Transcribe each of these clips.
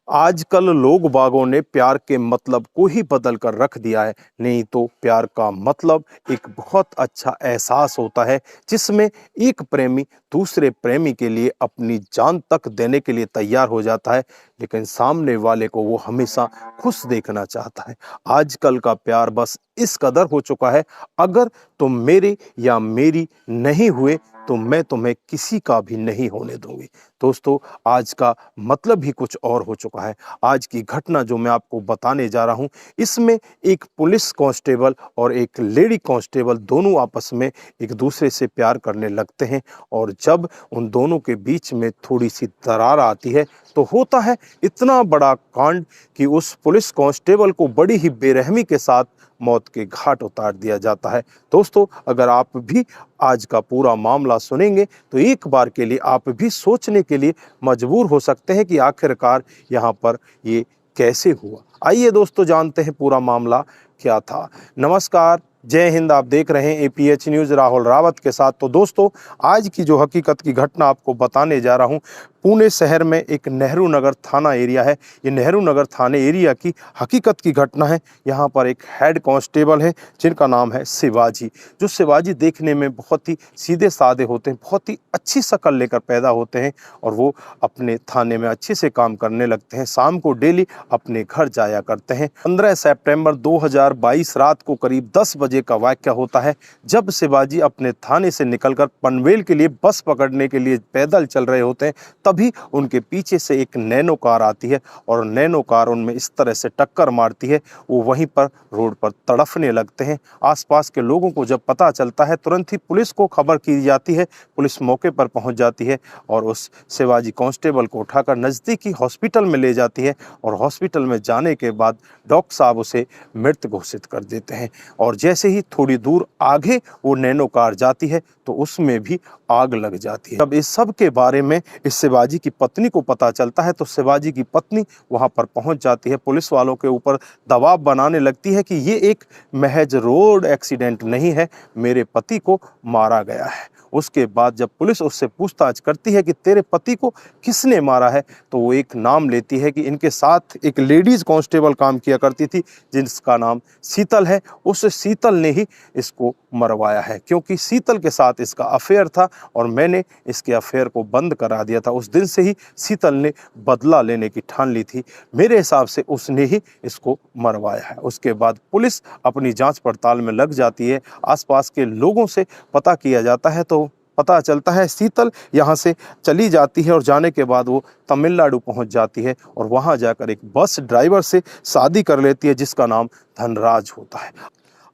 आजकल लोग बागों ने प्यार के मतलब को ही बदल कर रख दिया है। नहीं तो प्यार का मतलब एक बहुत अच्छा एहसास होता है जिसमें एक प्रेमी दूसरे प्रेमी के लिए अपनी जान तक देने के लिए तैयार हो जाता है, लेकिन सामने वाले को वो हमेशा खुश देखना चाहता है। आजकल का प्यार बस इस कदर हो चुका है, अगर तुम मेरे या मेरी नहीं हुए तो मैं तुम्हें किसी का भी नहीं होने दूंगी। दोस्तों, आज का मतलब ही कुछ और हो चुका है। आज की घटना जो मैं आपको बताने जा रहा हूं, इसमें एक पुलिस कांस्टेबल और एक लेडी कांस्टेबल दोनों आपस में एक दूसरे से प्यार करने लगते हैं, और जब उन दोनों के बीच में थोड़ी सी दरार आती है तो होता है इतना बड़ा कांड कि उस पुलिस कांस्टेबल को बड़ी ही बेरहमी के साथ मौत के घाट उतार दिया जाता है। दोस्तों, अगर आप भी आज का पूरा मामला सुनेंगे तो एक बार के लिए आप भी सोचने के लिए मजबूर हो सकते हैं कि आखिरकार यहाँ पर ये कैसे हुआ। आइए दोस्तों, जानते हैं पूरा मामला क्या था। नमस्कार, जय हिंद। आप देख रहे हैं एपीएच न्यूज़ राहुल रावत के साथ। तो दोस्तों, आज की जो हकीकत की घटना आपको बताने जा रहा हूँ, पुणे शहर में एक नेहरू नगर थाना एरिया है। ये नेहरू नगर थाने एरिया की हकीकत की घटना है। यहाँ पर एक हेड कांस्टेबल है जिनका नाम है शिवाजी। जो शिवाजी देखने में बहुत ही सीधे साधे होते हैं, बहुत ही अच्छी शक्ल लेकर पैदा होते हैं, और वो अपने थाने में अच्छे से काम करने लगते हैं। शाम को डेली अपने घर जाया करते हैं। 15 सितंबर 2022 रात को करीब 10 बजे का वाकया होता है, जब शिवाजी अपने थाने से निकलकर पनवेल के लिए बस पकड़ने के लिए पैदल चल रहे होते हैं। तभी उनके पीछे से एक नैनो कार आती है और नैनो कार उनमें इस तरह से टक्कर मारती है, वो वहीं पर रोड पर तड़फने लगते हैं। आसपास के लोगों को जब पता चलता है, तुरंत ही पुलिस को खबर की जाती है। पुलिस मौके पर पहुंच जाती है और उस शिवाजी कांस्टेबल को उठाकर नज़दीकी हॉस्पिटल में ले जाती है, और हॉस्पिटल में जाने के बाद डॉक्टर साहब उसे मृत घोषित कर देते हैं। और जैसे ही थोड़ी दूर आगे वो नैनो कार जाती है तो उसमें भी आग लग जाती है। जब इस सब के बारे में इस शिवाजी की पत्नी को पता चलता है तो शिवाजी की पत्नी वहां पर पहुंच जाती है। पुलिस वालों के ऊपर दबाव बनाने लगती है कि ये एक महज रोड एक्सीडेंट नहीं है, मेरे पति को मारा गया है। उसके बाद जब पुलिस उससे पूछताछ करती है कि तेरे पति को किसने मारा है, तो वो एक नाम लेती है कि इनके साथ एक लेडीज कांस्टेबल काम किया करती थी जिसका नाम शीतल है। उस शीतल ने ही इसको मरवाया है, क्योंकि शीतल के साथ इसका अफेयर था और मैंने इसके अफेयर को बंद करा दिया था। उस दिन से ही शीतल ने बदला लेने की ठान ली थी। मेरे हिसाब से उसने ही इसको मरवाया है। उसके बाद पुलिस अपनी जांच पड़ताल में लग जाती है। आसपास के लोगों से पता किया जाता है तो पता चलता है शीतल यहाँ से चली जाती है, और जाने के बाद वो तमिलनाडु पहुँच जाती है और वहाँ जाकर एक बस ड्राइवर से शादी कर लेती है जिसका नाम धनराज होता है।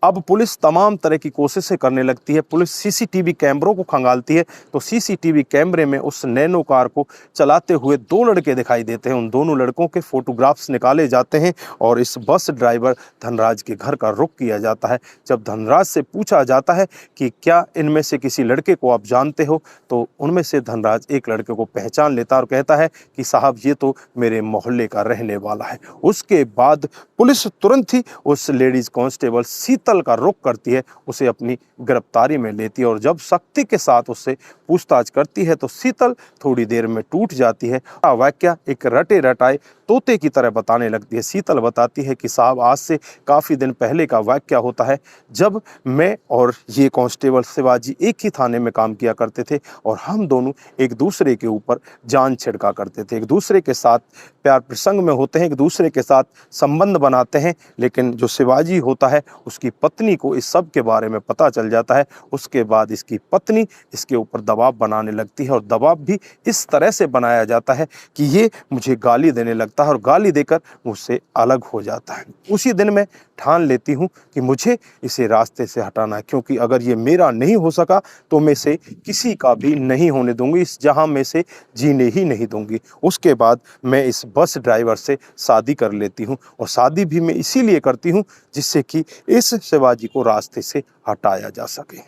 अब पुलिस तमाम तरह की कोशिशें करने लगती है। पुलिस सीसीटीवी कैमरों को खंगालती है तो सीसीटीवी कैमरे में उस नैनो कार को चलाते हुए 2 लड़के दिखाई देते हैं। उन दोनों लड़कों के फोटोग्राफ्स निकाले जाते हैं और इस बस ड्राइवर धनराज के घर का रुख किया जाता है। जब धनराज से पूछा जाता है कि क्या इनमें से किसी लड़के को आप जानते हो, तो उनमें से धनराज एक लड़के को पहचान लेता और कहता है कि साहब, ये तो मेरे मोहल्ले का रहने वाला है। उसके बाद पुलिस तुरंत ही उस लेडीज कांस्टेबल शीतल का रुख करती है, उसे अपनी गिरफ्तारी में लेती है, और जब सख्ती के साथ उससे पूछताछ करती है तो शीतल थोड़ी देर में टूट जाती है। वाकया एक रटे रटाए तोते की तरह बताने लगती है। शीतल बताती है कि साहब, आज से काफ़ी दिन पहले का वाकया होता है, जब मैं और ये कांस्टेबल शिवाजी एक ही थाने में काम किया करते थे और हम दोनों एक दूसरे के ऊपर जान छिड़का करते थे, एक दूसरे के साथ प्यार प्रसंग में होते हैं, एक दूसरे के साथ संबंध बनाते हैं। लेकिन जो शिवाजी होता है, उसकी पत्नी को इस सब के बारे में पता चल जाता है। उसके बाद इसकी पत्नी इसके ऊपर दबाव बनाने लगती है, और दबाव भी इस तरह से बनाया जाता है कि ये मुझे गाली देने लगता है और गाली देकर मुझसे अलग हो जाता है। उसी दिन मैं ठान लेती हूँ कि मुझे इसे रास्ते से हटाना है, क्योंकि अगर ये मेरा नहीं हो सका तो मैं इसे किसी का भी नहीं होने दूंगी, इस जहां में से जीने ही नहीं दूंगी। उसके बाद मैं इस बस ड्राइवर से शादी कर लेती हूँ, और शादी भी मैं इसीलिए करती हूँ जिससे कि इस शिवाजी को रास्ते से हटाया जा सके।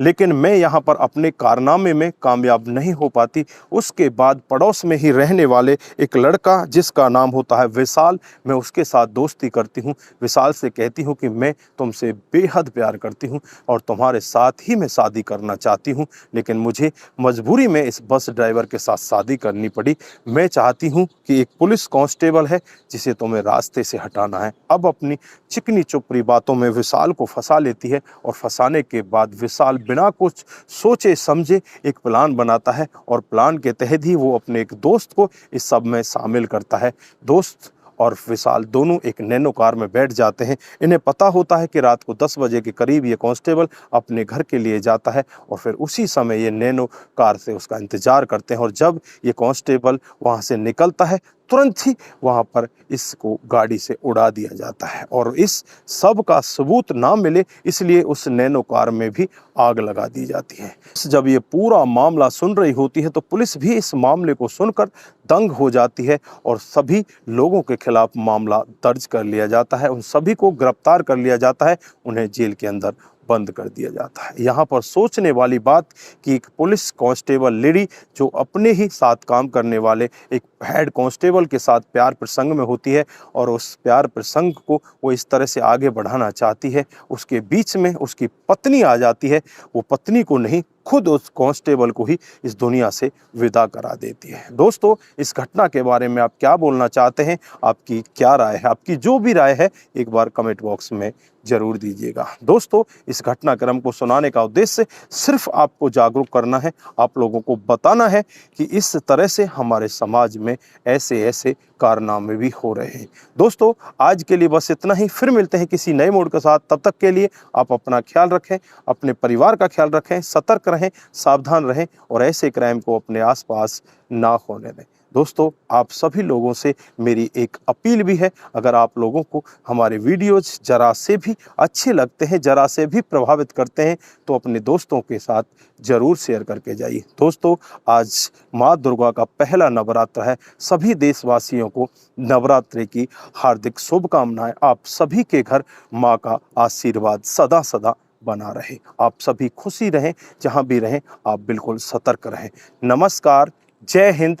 लेकिन मैं यहाँ पर अपने कारनामे में कामयाब नहीं हो पाती। उसके बाद पड़ोस में ही रहने वाले एक लड़का जिसका नाम होता है विशाल, मैं उसके साथ दोस्ती करती हूँ। विशाल से कहती हूँ कि मैं तुमसे बेहद प्यार करती हूँ और तुम्हारे साथ ही मैं शादी करना चाहती हूँ, लेकिन मुझे मजबूरी में इस बस ड्राइवर के साथ शादी करनी पड़ी। मैं चाहती हूँ कि एक पुलिस कांस्टेबल है जिसे तुम्हें रास्ते से हटाना है। अब अपनी चिकनी चुपड़ी बातों में विशाल को फंसा लेती है और फंसाने के बाद विशाल बिना कुछ सोचे समझे एक प्लान बनाता है और प्लान के तहत ही वो अपने एक दोस्त को इस सब में शामिल करता है। दोस्त और विशाल दोनों एक नैनो कार में बैठ जाते हैं। इन्हें पता होता है कि रात को 10 बजे के करीब ये कांस्टेबल अपने घर के लिए जाता है और फिर उसी समय ये नैनो कार से उसका इंतजार करते हैं और जब ये कांस्टेबल वहाँ से निकलता है तुरंत ही वहाँ पर इसको गाड़ी से उड़ा दिया जाता है और इस सब का सबूत ना मिले इसलिए उस नैनो कार में भी आग लगा दी जाती है। जब ये पूरा मामला सुन रही होती है तो पुलिस भी इस मामले को सुनकर दंग हो जाती है और सभी लोगों के खिलाफ मामला दर्ज कर लिया जाता है। उन सभी को गिरफ्तार कर लिया जाता है, उन्हें जेल के अंदर बंद कर दिया जाता है। यहाँ पर सोचने वाली बात कि एक पुलिस कांस्टेबल लेडी जो अपने ही साथ काम करने वाले एक हेड कांस्टेबल के साथ प्यार प्रसंग में होती है और उस प्यार प्रसंग को वो इस तरह से आगे बढ़ाना चाहती है, उसके बीच में उसकी पत्नी आ जाती है। वो पत्नी को नहीं खुद उस कांस्टेबल को ही इस दुनिया से विदा करा देती है। दोस्तों, इस घटना के बारे में आप क्या बोलना चाहते हैं? आपकी क्या राय है? आपकी जो भी राय है एक बार कमेंट बॉक्स में जरूर दीजिएगा। दोस्तों, इस घटनाक्रम को सुनाने का उद्देश्य सिर्फ आपको जागरूक करना है, आप लोगों को बताना है कि इस तरह से हमारे समाज में ऐसे ऐसे कारनामे भी हो रहे हैं। दोस्तों, आज के लिए बस इतना ही। फिर मिलते हैं किसी नए मोड़ के साथ। तब तक के लिए आप अपना ख्याल रखें, अपने परिवार का ख्याल रखें, सतर्क रहें, सावधान रहें और ऐसे क्राइम को अपने आसपास ना होने दें। दोस्तों, आप सभी लोगों से मेरी एक अपील भी है, अगर आप लोगों को हमारे वीडियोज जरा से भी अच्छे लगते हैं, जरा से भी प्रभावित करते हैं तो अपने दोस्तों के साथ जरूर शेयर करके जाइए। दोस्तों, आज माँ दुर्गा का पहला नवरात्र है। सभी देशवासियों को नवरात्रि की हार्दिक शुभकामनाएं। आप सभी के घर माँ का आशीर्वाद सदा सदा बना रहे। आप सभी खुशी रहें, जहाँ भी रहें आप बिल्कुल सतर्क रहें। नमस्कार, जय हिंद,